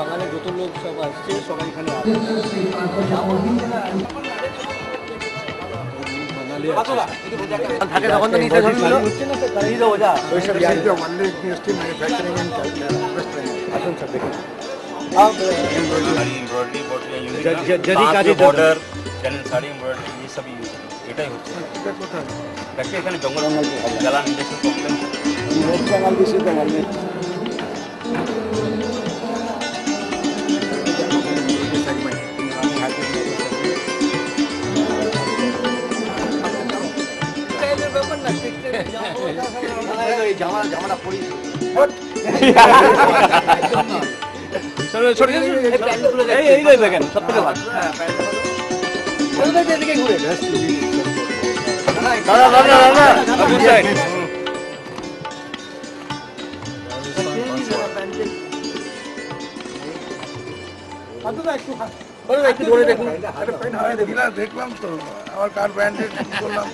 বাঙালি যত লোক সব আসছে সবাই এখানে বর্ডার চ্যানেল শাড়ি এমব্রয়ডারি ये सब यूज এটাই হচ্ছে দেখতে এখানে জঙ্গল জ্বালান ইন্ডাস্ট্রি প্রবলেম জঙ্গল বেশি জঙ্গল জামাটা পরি এই দেখেন সব থেকে ভালো দেখলাম তো আমার কার ব্র্যান্ডেড করলাম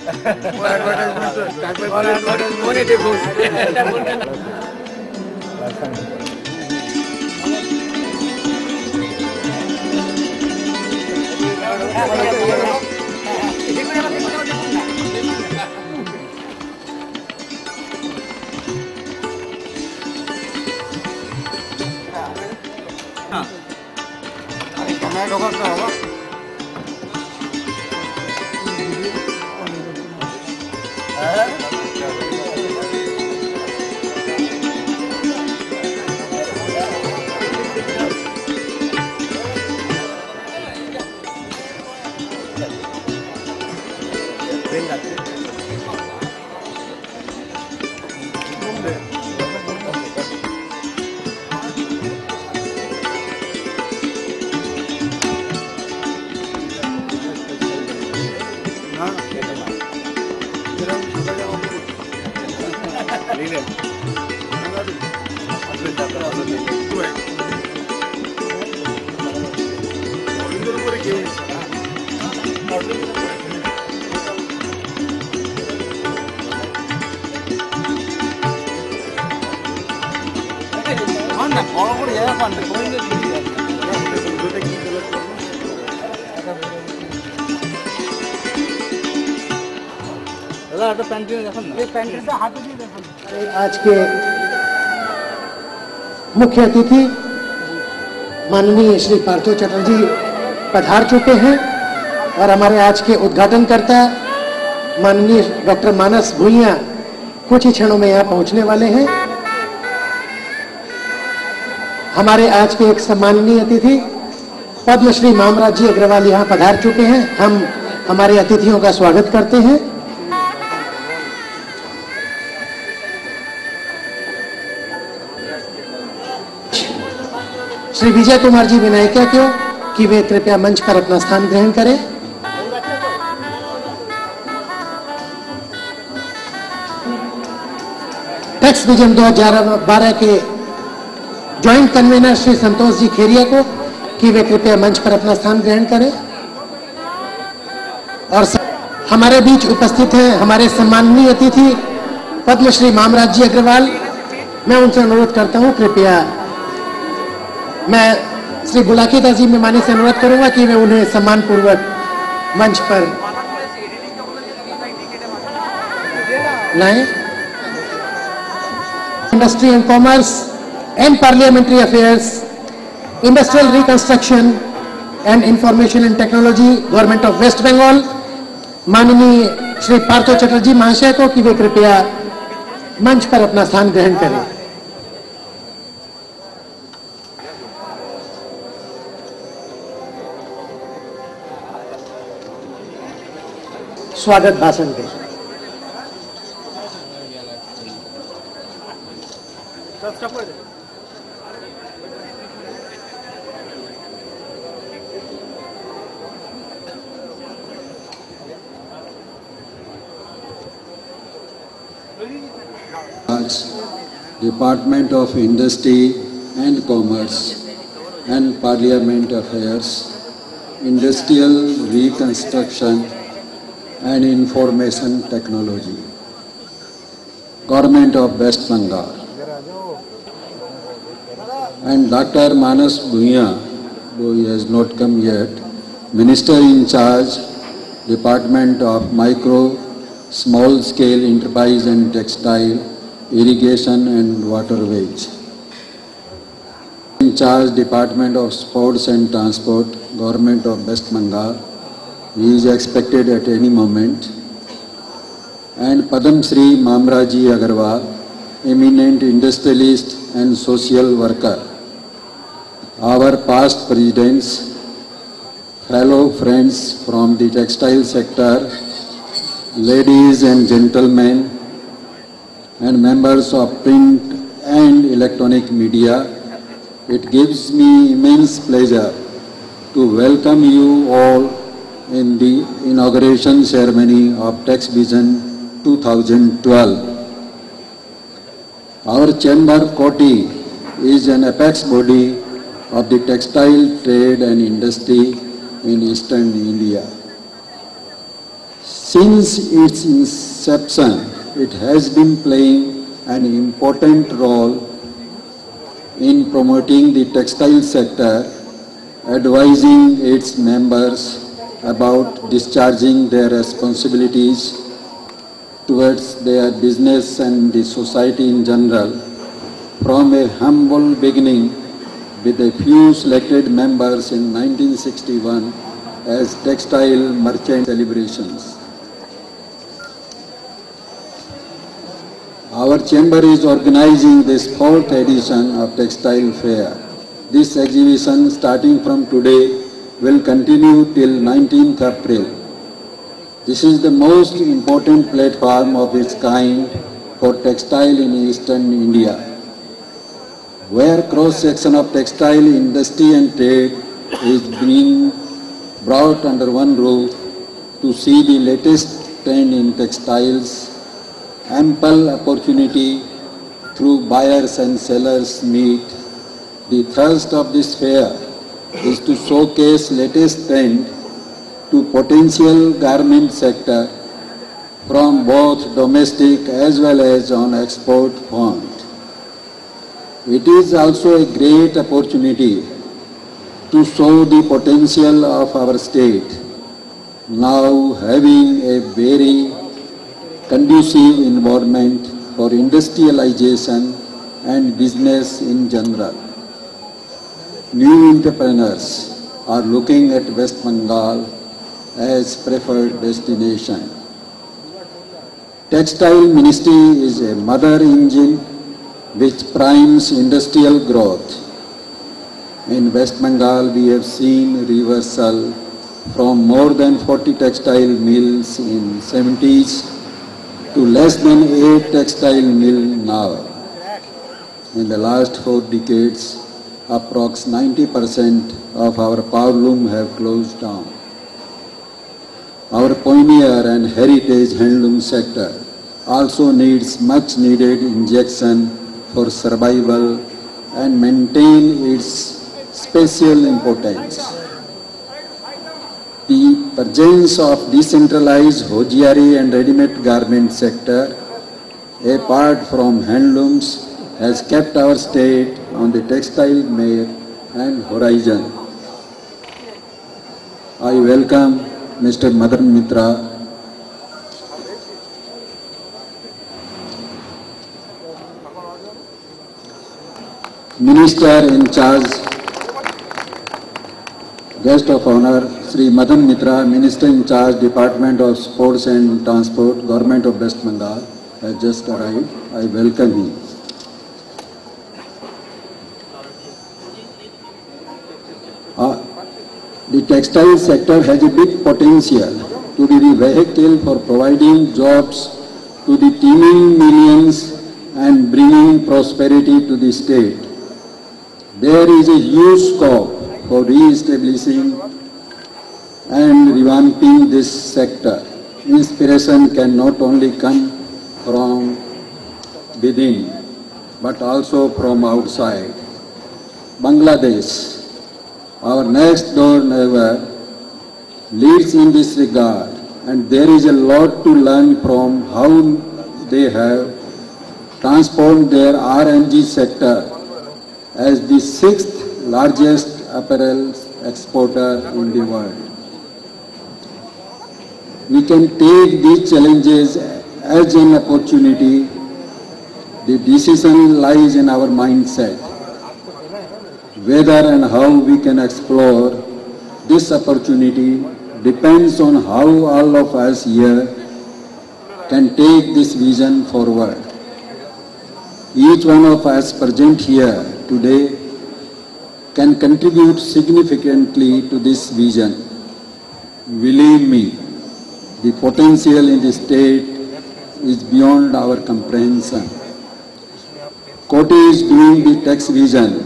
आज के मुख्य अतिथि माननीय श्री पार्थो चटर्जी पधार चुके हैं और हमारे आज के उद्घाटनकर्ता माननीय डॉक्टर मानस भुइयां कुछ ही क्षणों में यहाँ पहुँचने वाले हैं। हमारे आज के एक सम्माननीय अतिथि पद्मश्री मामराज जी अग्रवाल यहाँ पधार चुके हैं। हम हमारे अतिथियों का स्वागत करते हैं। श्री विजय कुमार जी विनायका क्यों कि वे कृपया मंच पर अपना स्थान ग्रहण करें। टैक्स विजन 2012 के ज्वाइंट कन्वीनर श्री संतोष जी खेरिया को कि वे कृपया मंच पर अपना स्थान ग्रहण करें। और हमारे बीच उपस्थित हैं हमारे सम्माननीय अतिथि पद्मश्री मामराज जी अग्रवाल। मैं उनसे अनुरोध करता हूं, कृपया मैं श्री बुलाकी दास जी मेहमानी से अनुरोध करूंगा कि वे उन्हें सम्मान पूर्वक मंच पर लाएं। Industry and commerce and parliamentary affairs industrial reconstruction and information and technology, government of West Bengal, माननीय श्री पार्थो चटर्जी महाशय को कि वे कृपया मंच पर अपना स्थान ग्रहण करें। स्वागत भाषण दें। Department of Industry and Commerce and Parliament Affairs, Industrial Reconstruction and Information Technology, Government of West Bengal, and Dr. Manas Bhuiya, who has not come yet, Minister in charge, Department of Micro, Small Scale Enterprise and Textile, Irrigation and Waterways. In charge, Department of Sports and Transport, Government of West Bengal. He is expected at any moment. And Padam Shri Mamraji Agarwal, eminent industrialist and social worker. Our past presidents, fellow friends from the textile sector, ladies and gentlemen, and members of print and electronic media, it gives me immense pleasure to welcome you all in the inauguration ceremony of Tex Vision 2012. Our chamber, COTI, is an apex body of the textile trade and industry in Eastern India. Since its inception, it has been playing an important role in promoting the textile sector, advising its members about discharging their responsibilities towards their business and the society in general, from a humble beginning with a few selected members in 1961 as textile merchant celebrations. Our chamber is organizing this 4th edition of Textile Fair. This exhibition, starting from today, will continue till 19th April. This is the most important platform of its kind for textile in Eastern India, where cross-section of textile industry and trade is being brought under one roof to see the latest trend in textiles. Ample opportunity through buyers and sellers meet. The thrust of this fair is to showcase latest trend to potential garment sector from both domestic as well as on export front. It is also a great opportunity to show the potential of our state, now having a very conducive environment for industrialization and business in general. New entrepreneurs are looking at West Bengal as preferred destination. Textile Ministry is a mother engine which primes industrial growth. In West Bengal, we have seen reversal from more than 40 textile mills in 70s to less than 8 textile mills now. In the last 4 decades, approx 90% of our powerloom have closed down. Our pioneer and heritage handloom sector also needs much needed injection for survival and maintain its special importance. The presence of decentralized hosiery and ready-made garment sector, apart from handlooms, has kept our state on the textile map and horizon. I welcome Mr. Madan Mitra, Minister in charge, Guest of honor, Sri Madan Mitra, Minister in charge, Department of Sports and Transport, Government of West Bengal, has just arrived. I welcome him. The textile sector has a big potential to be the vehicle for providing jobs to the teeming millions and bringing prosperity to the state. There is a huge scope for re-establishing and revamping this sector. Inspiration can not only come from within, but also from outside. Bangladesh, our next door neighbor, leads in this regard, and there is a lot to learn from how they have transformed their RMG sector as the 6th largest apparel exporter in the world. We can take these challenges as an opportunity. The decision lies in our mindset. Whether and how we can explore this opportunity depends on how all of us here can take this vision forward. Each one of us present here today can contribute significantly to this vision. Believe me, the potential in the state is beyond our comprehension. Koti is doing the tax vision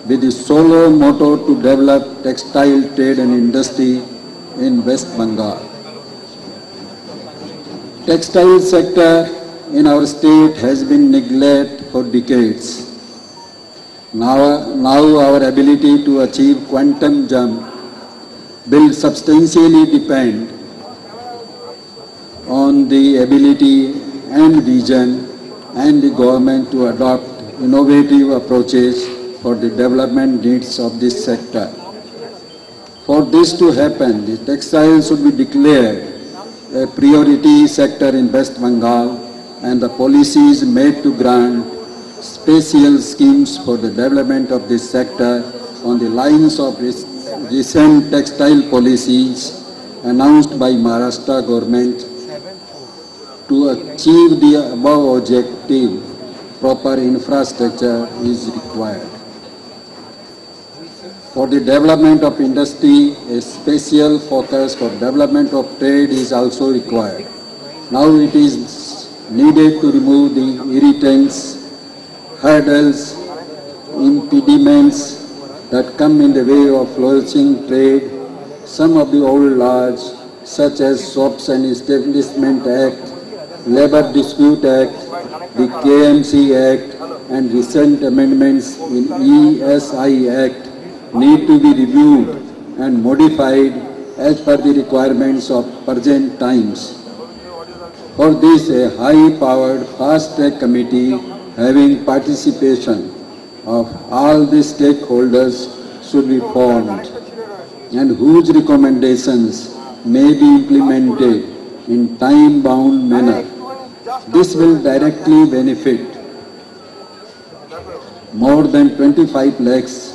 with the sole motto to develop textile trade and industry in West Bengal. Textile sector in our state has been neglected for decades. Now our ability to achieve quantum jump will substantially depend on the ability and vision and the government to adopt innovative approaches for the development needs of this sector. For this to happen, the textile should be declared a priority sector in West Bengal, and the policies made to grant special schemes for the development of this sector on the lines of recent textile policies announced by Maharashtra government. To achieve the above objective, proper infrastructure is required. For the development of industry, a special focus for development of trade is also required. Now it is needed to remove the irritants, hurdles, impediments that come in the way of flourishing trade. Some of the old laws, such as Shops and Establishment Act, Labour Dispute Act, the KMC Act, and recent amendments in ESI Act, need to be reviewed and modified as per the requirements of present times. For this, a high-powered fast-track committee having participation of all the stakeholders should be formed, and whose recommendations may be implemented in time-bound manner. This will directly benefit more than 25 lakhs